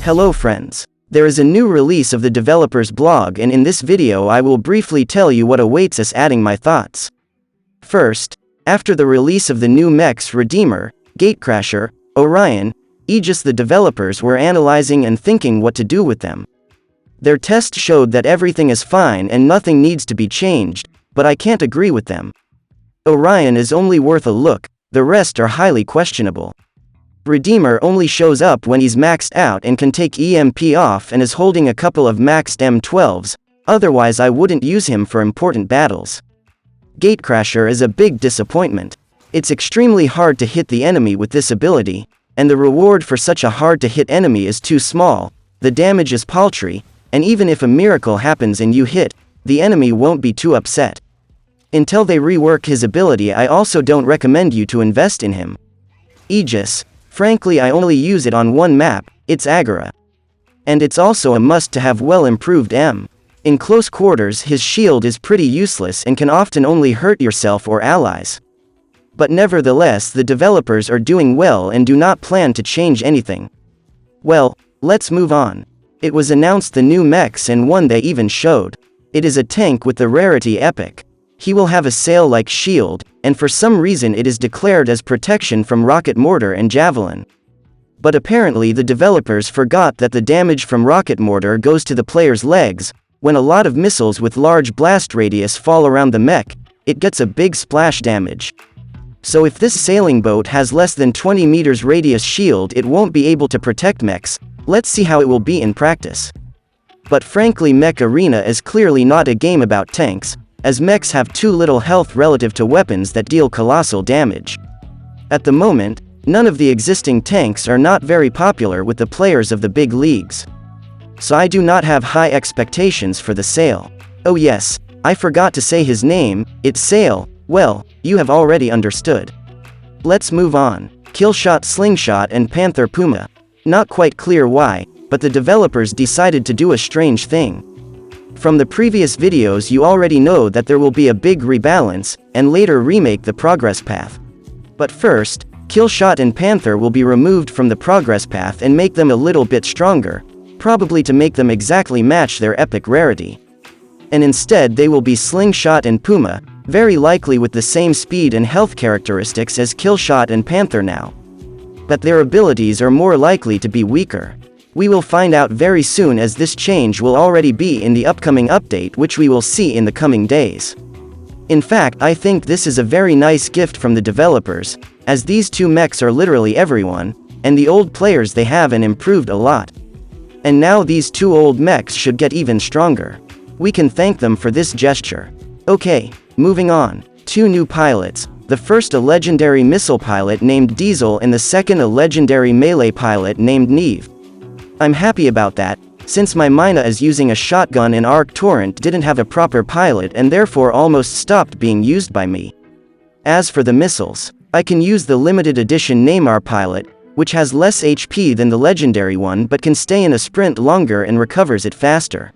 Hello friends. There is a new release of the developer's blog, and in this video I will briefly tell you what awaits us, adding my thoughts. First, after the release of the new mechs Redeemer, Gatecrasher, Orion, Aegis, the developers were analyzing and thinking what to do with them. Their test showed that everything is fine and nothing needs to be changed, but I can't agree with them. Orion is only worth a look, the rest are highly questionable. Redeemer only shows up when he's maxed out and can take EMP off and is holding a couple of maxed M12s, otherwise I wouldn't use him for important battles. Gatecrasher is a big disappointment. It's extremely hard to hit the enemy with this ability, and the reward for such a hard-to-hit enemy is too small, the damage is paltry, and even if a miracle happens and you hit, the enemy won't be too upset. Until they rework his ability, I also don't recommend you to invest in him. Aegis. Frankly, I only use it on one map, it's Agora. And it's also a must to have well-improved M. In close quarters his shield is pretty useless and can often only hurt yourself or allies. But nevertheless, the developers are doing well and do not plan to change anything. Well, let's move on. It was announced the new mechs, and one they even showed. It is a tank with the rarity Epic. He will have a sail-like shield, and for some reason it is declared as protection from rocket mortar and javelin. But apparently the developers forgot that the damage from rocket mortar goes to the player's legs. When a lot of missiles with large blast radius fall around the mech, it gets a big splash damage. So if this sailing boat has less than 20 meters radius shield, it won't be able to protect mechs. Let's see how it will be in practice. But frankly, Mech Arena is clearly not a game about tanks, as mechs have too little health relative to weapons that deal colossal damage. At the moment, none of the existing tanks are not very popular with the players of the big leagues. So I do not have high expectations for the Sail. Oh yes, I forgot to say his name, it's Sail. Well, you have already understood. Let's move on. Killshot Slingshot and Panther Puma. Not quite clear why, but the developers decided to do a strange thing. From the previous videos you already know that there will be a big rebalance, and later remake the progress path. But first, Killshot and Panther will be removed from the progress path and make them a little bit stronger, probably to make them exactly match their epic rarity. And instead they will be Slingshot and Puma, very likely with the same speed and health characteristics as Killshot and Panther now. But their abilities are more likely to be weaker. We will find out very soon, as this change will already be in the upcoming update, which we will see in the coming days. In fact, I think this is a very nice gift from the developers, as these two mechs are literally everyone, and the old players they have and improved a lot. And now these two old mechs should get even stronger. We can thank them for this gesture. Okay, moving on. Two new pilots, the first a legendary missile pilot named Diesel and the second a legendary melee pilot named Neve. I'm happy about that, since my Mina is using a shotgun and Arc Torrent didn't have a proper pilot and therefore almost stopped being used by me. As for the missiles, I can use the limited edition Neymar pilot, which has less HP than the legendary one but can stay in a sprint longer and recovers it faster.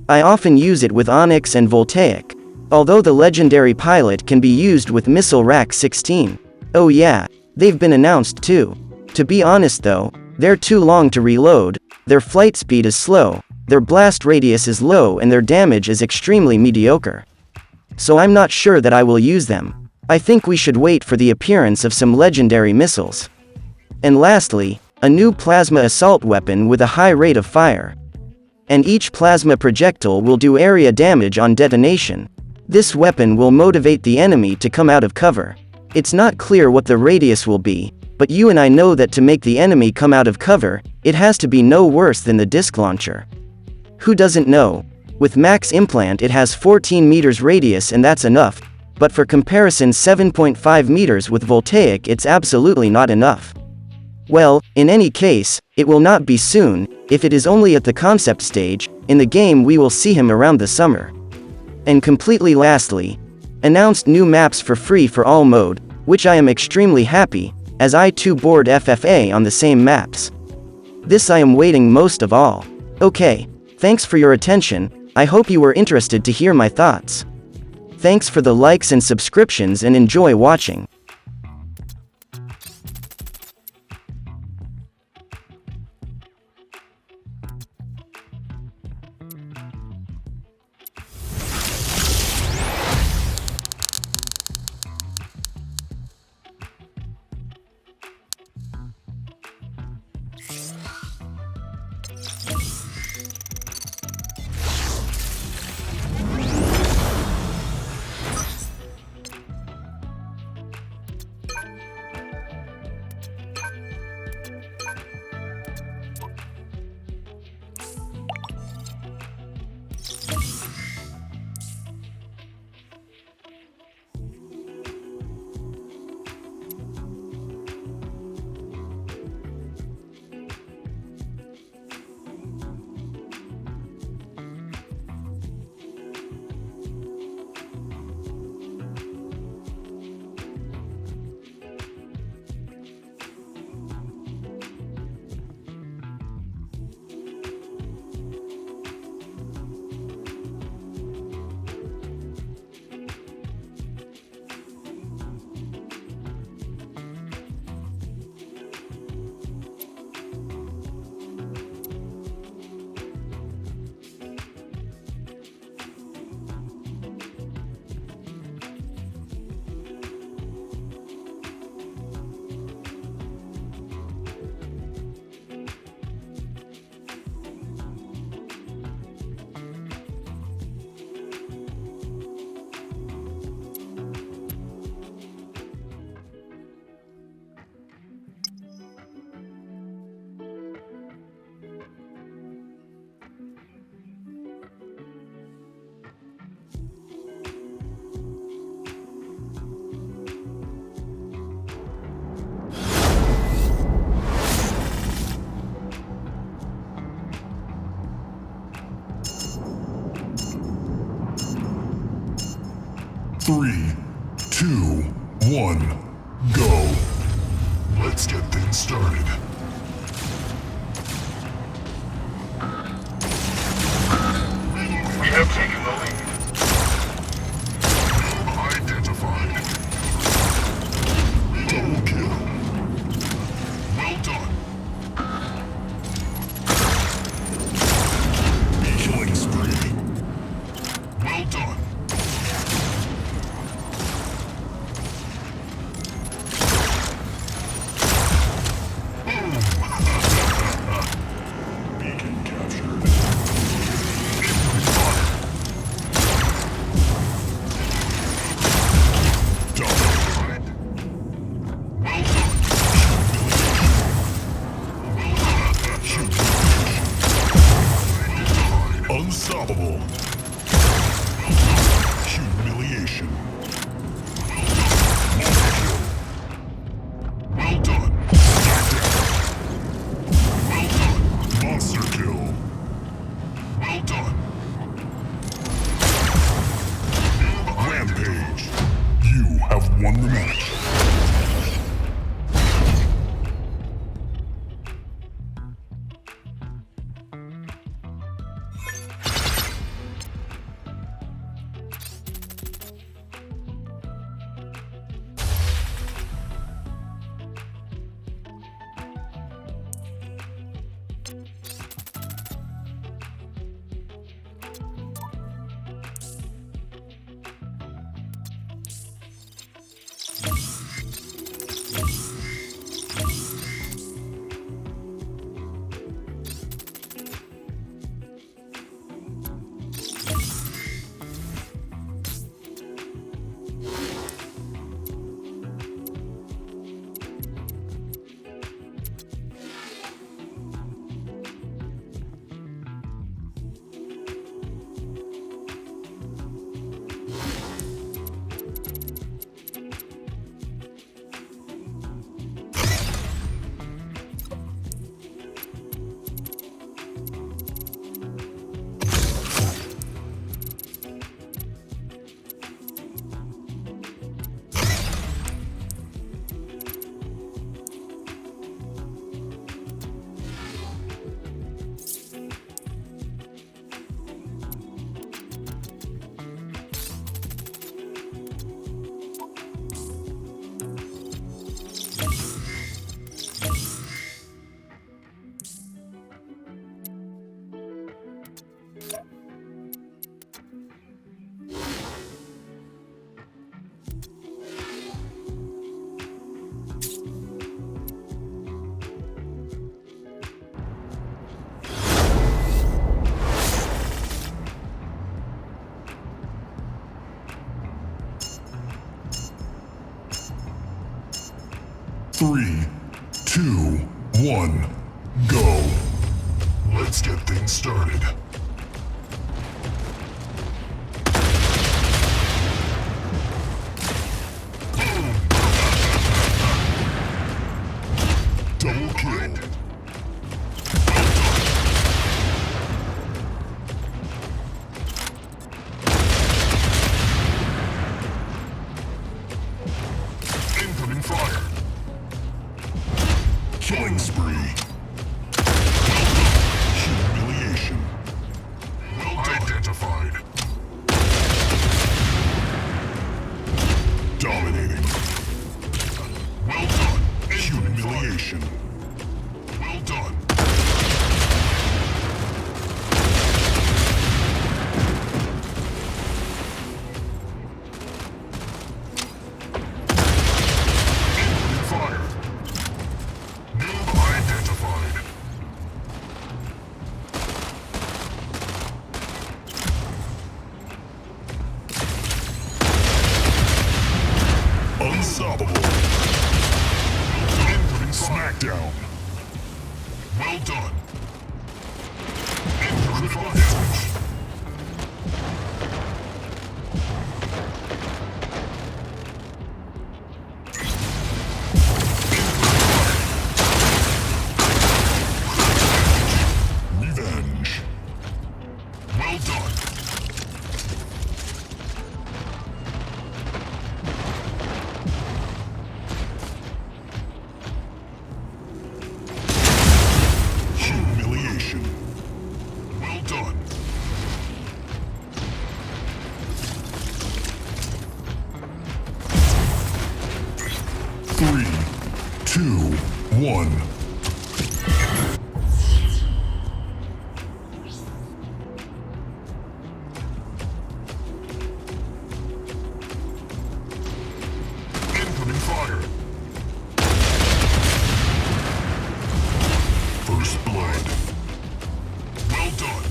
I often use it with Onyx and Voltaic, although the legendary pilot can be used with Missile Rack 16. Oh yeah, they've been announced too. To be honest though, they're too long to reload, their flight speed is slow, their blast radius is low, and their damage is extremely mediocre. So I'm not sure that I will use them. I think we should wait for the appearance of some legendary missiles. And lastly, a new plasma assault weapon with a high rate of fire. And each plasma projectile will do area damage on detonation. This weapon will motivate the enemy to come out of cover. It's not clear what the radius will be, but you and I know that to make the enemy come out of cover, it has to be no worse than the disc launcher. Who doesn't know? With max implant it has 14 meters radius and that's enough, but for comparison 7.5 meters with Voltaic it's absolutely not enough. Well, in any case, it will not be soon. If it is only at the concept stage, in the game we will see him around the summer. And completely lastly, announced new maps for free for all mode, which I am extremely happy, as I too board FFA on the same maps. This I am waiting most of all. Okay, thanks for your attention, I hope you were interested to hear my thoughts. Thanks for the likes and subscriptions and enjoy watching. 3, 2, 1, go. Let's get things started. We have taken the lead. Identified. Double kill. Well done. Killing spree. Well done. Beacon captured. Incoming fire. Dominated. Well done. Humiliation. Unstoppable. Humiliation. Multi-kill. Well done. Well done. Monster kill. Well done. Rampage. You have won the match. Three, 2, 1, go. Let's get things started. Double kill. Incoming fire. Killing spree. Humiliation. Identified. Dominating. Well done. Humiliation. Well done. Incoming fire. Noob identified. Unstoppable. Incoming smackdown. Well done. Incredible damage. Revenge. Well done. done. Incoming fire. First blood. Well done.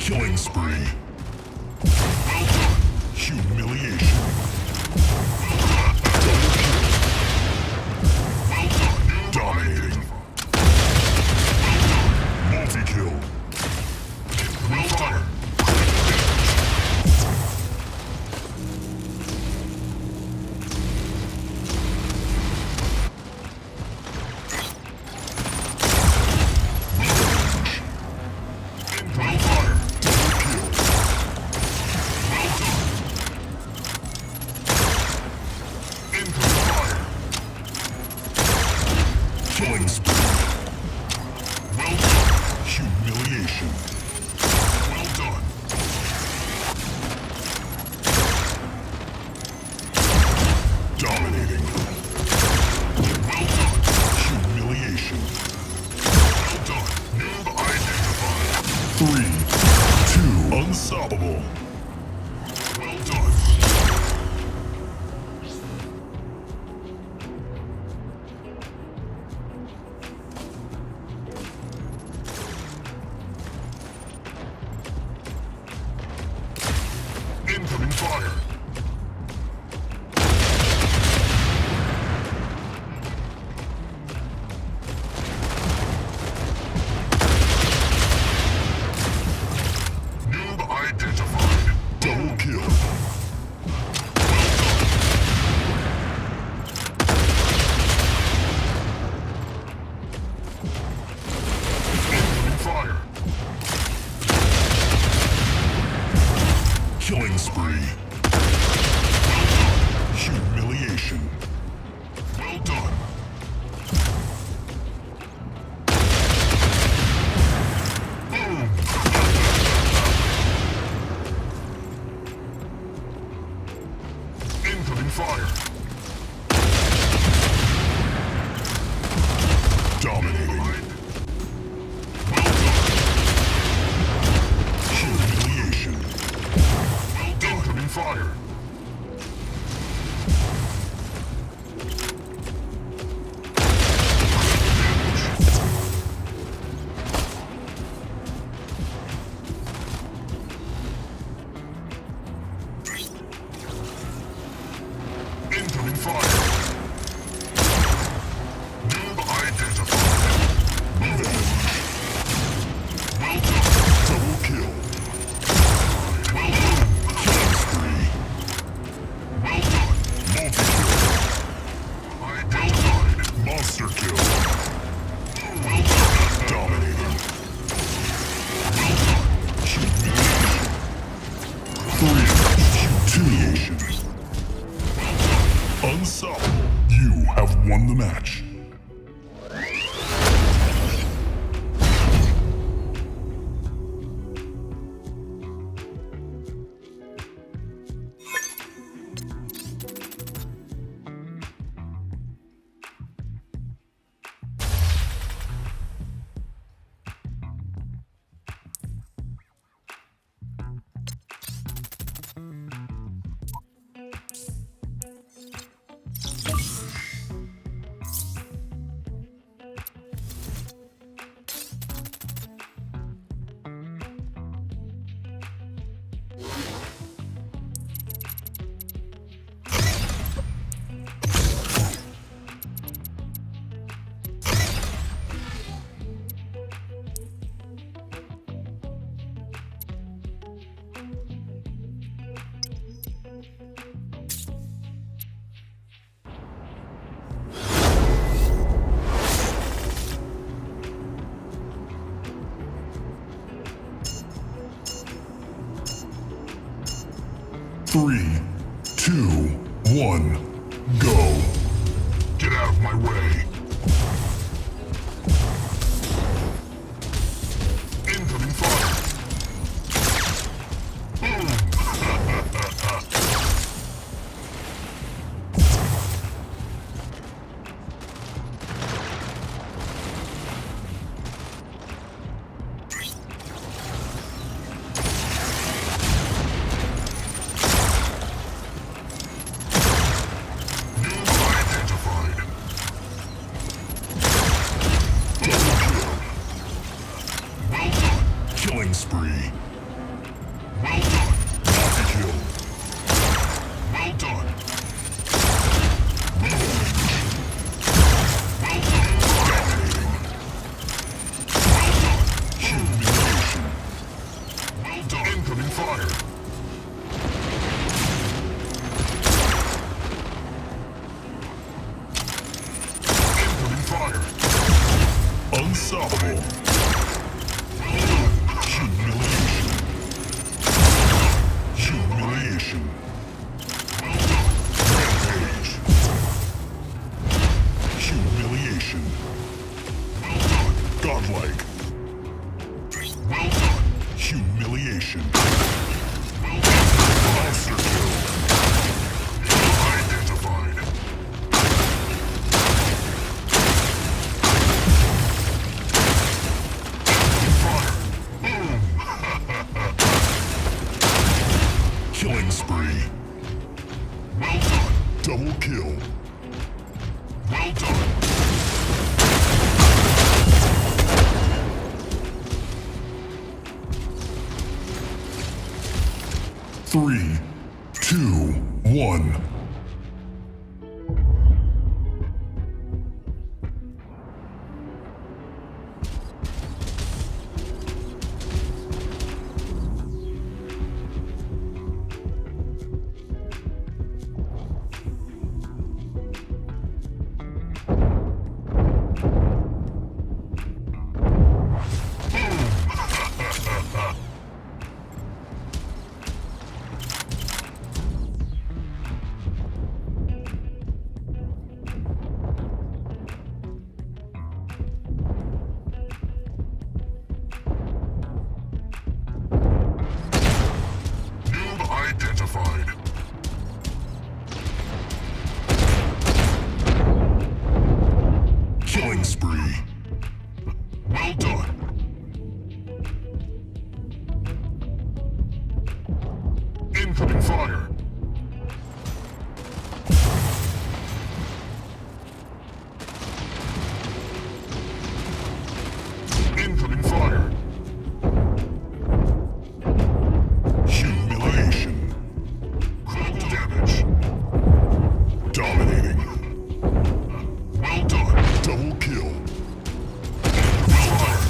Killing spree. Well done. Humiliation. Double kill. Well done. Dominating. Well done. Multi-kill. Well done. Well fire. Killing spree. Well done. Humiliation. Well done. Dominating. Well done. Humiliation. Well done. Noob identified. 3, 2, unstoppable. Well done. Incoming fire. Noob identified. Double kill. Well done. Incoming fire. Killing spree. Well done. Humiliation. Well done. Boom. Incoming fire. Dominating. Well done. Humiliation. Well done. Incoming fire. Incoming fire. Noob identified. Revenge. Well done. Double kill. Well done. Killing spree. Well done. Multi-kill. Well done. Monster kill. Well done. Dominating. Well done. Humiliation. 3, 2, unstoppable. You have won the match. 3, 2, 1, go. Get out of my way. Incoming fire. Killing spree. Well done. Multi kill. Well done. Well done. Dominating. Well done. Humiliation. Well done. Incoming fire. Incoming fire. Unstoppable. Humiliation. Rampage. Humiliation. Godlike. Well done. Humiliation. Monster kill. Identified. Fire. Killing spree. Well done. Double kill. Well done. Three, 2, 1. Identified. Killing spree. Well done. Incoming fire. Incoming fire. Humiliation. Critical damage. Dominating. Well done. Double kill. Well done.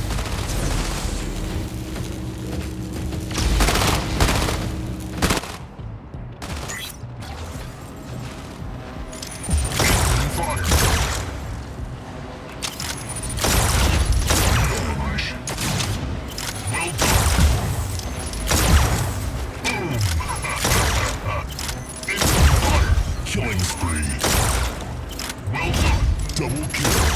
Fire. Well done. Killing spree. Well done. Double kill.